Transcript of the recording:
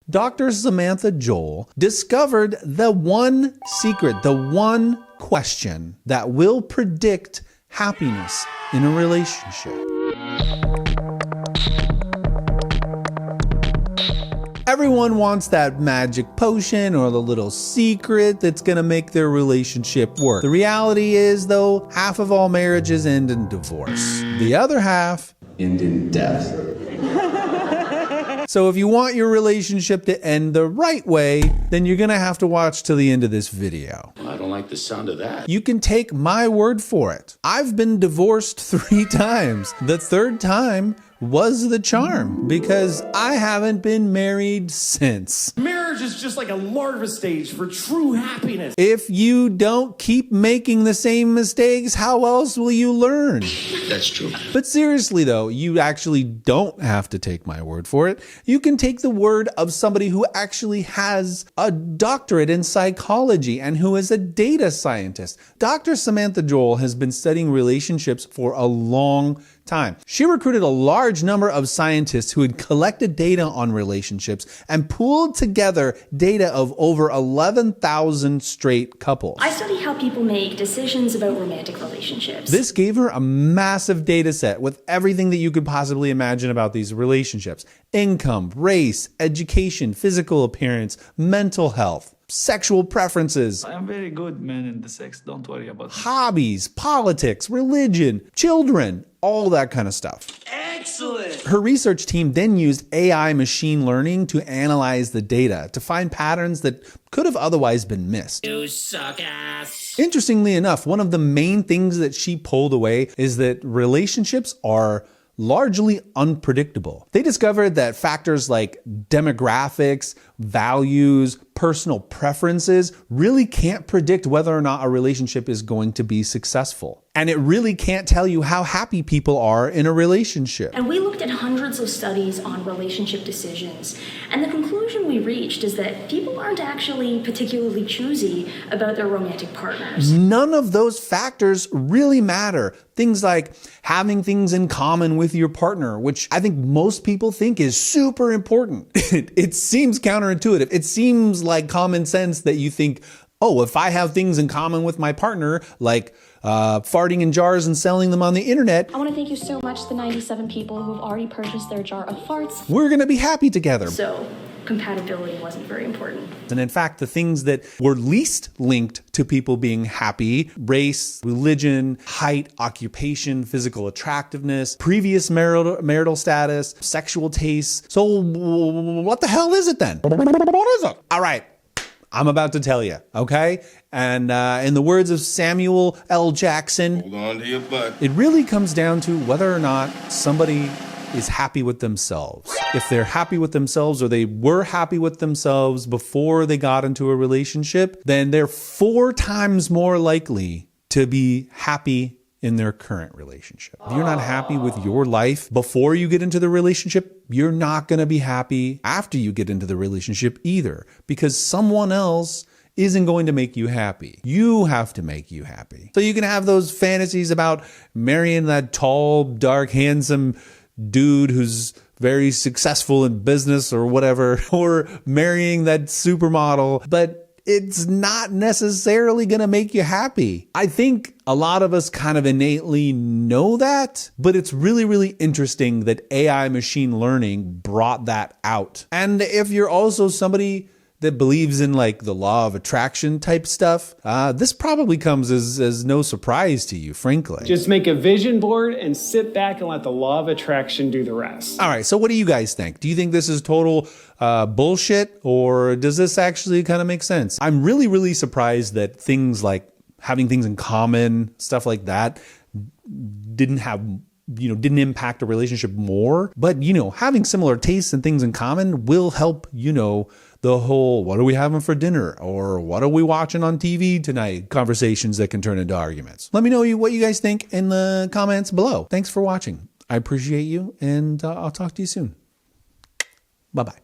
Dr. Samantha Joel discovered the one secret, the one question that will predict happiness in a relationship. Everyone wants that magic potion or the little secret that's gonna make their relationship work. The reality is, though, half of all marriages end in divorce. The other half end in death. So if you want your relationship to end the right way, then you're gonna have to watch till the end of this video. I don't like the sound of that. You can take my word for it. I've been divorced 3 times. The 3rd time was the charm because I haven't been married since. Marriage is just like a larva stage for true happiness. If you don't keep making the same mistakes, how else will you learn? That's true. But seriously though, you actually don't have to take my word for it. You can take the word of somebody who actually has a doctorate in psychology and who is a data scientist. Dr. Samantha Joel has been studying relationships for a long time. She recruited a large number of scientists who had collected data on relationships and pooled together data of over 11,000 straight couples. I study how people make decisions about romantic relationships. This gave her a massive data set with everything that you could possibly imagine about these relationships: income, race, education, physical appearance, mental health, sexual preferences. I'm very good man in the sex, don't worry about it. Hobbies, politics, religion, children, all that kind of stuff. Excellent. Her research team then used AI machine learning to analyze the data to find patterns that could have otherwise been missed. You suck ass. Interestingly enough, one of the main things that she pulled away is that relationships are largely unpredictable. They discovered that factors like demographics, values, personal preferences really can't predict whether or not a relationship is going to be successful. And it really can't tell you how happy people are in a relationship. And we looked at hundreds of studies on relationship decisions, and the conclusion we reached is that people aren't actually particularly choosy about their romantic partners. None of those factors really matter. Things like having things in common with your partner, which I think most people think is super important. It seems counterintuitive. It seems like common sense that you think, oh, if I have things in common with my partner, like farting in jars and selling them on the internet, I want to thank you so much to the 97 people who've already purchased their jar of farts. We're going to be happy together. So compatibility wasn't very important. And in fact, the things that were least linked to people being happy: race, religion, height, occupation, physical attractiveness, previous marital status, sexual tastes. So what the hell is it then? What is it? All right. I'm about to tell you, okay? And in the words of Samuel L. Jackson, Hold on to your butt. it really comes down to whether or not somebody is happy with themselves. If they're happy with themselves, or they were happy with themselves before they got into a relationship, then they're 4 times more likely to be happy in their current relationship. If you're not happy with your life before you get into the relationship, you're not going to be happy after you get into the relationship either, because someone else isn't going to make you happy. You have to make you happy. So you can have those fantasies about marrying that tall, dark, handsome dude who's very successful in business or whatever, or marrying that supermodel, but it's not necessarily going to make you happy. I think a lot of us kind of innately know that, but it's really, really interesting that AI machine learning brought that out. And if you're also somebody that believes in like the law of attraction type stuff, this probably comes as no surprise to you, frankly. Just make a vision board and sit back and let the law of attraction do the rest. All right, so what do you guys think? Do you think this is total bullshit, or does this actually kind of make sense? I'm really, really surprised that things like having things in common, stuff like that, didn't impact a relationship more. But, having similar tastes and things in common will help, the whole, what are we having for dinner? Or what are we watching on TV tonight? Conversations that can turn into arguments. Let me know what you guys think in the comments below. Thanks for watching. I appreciate you, and I'll talk to you soon. Bye-bye.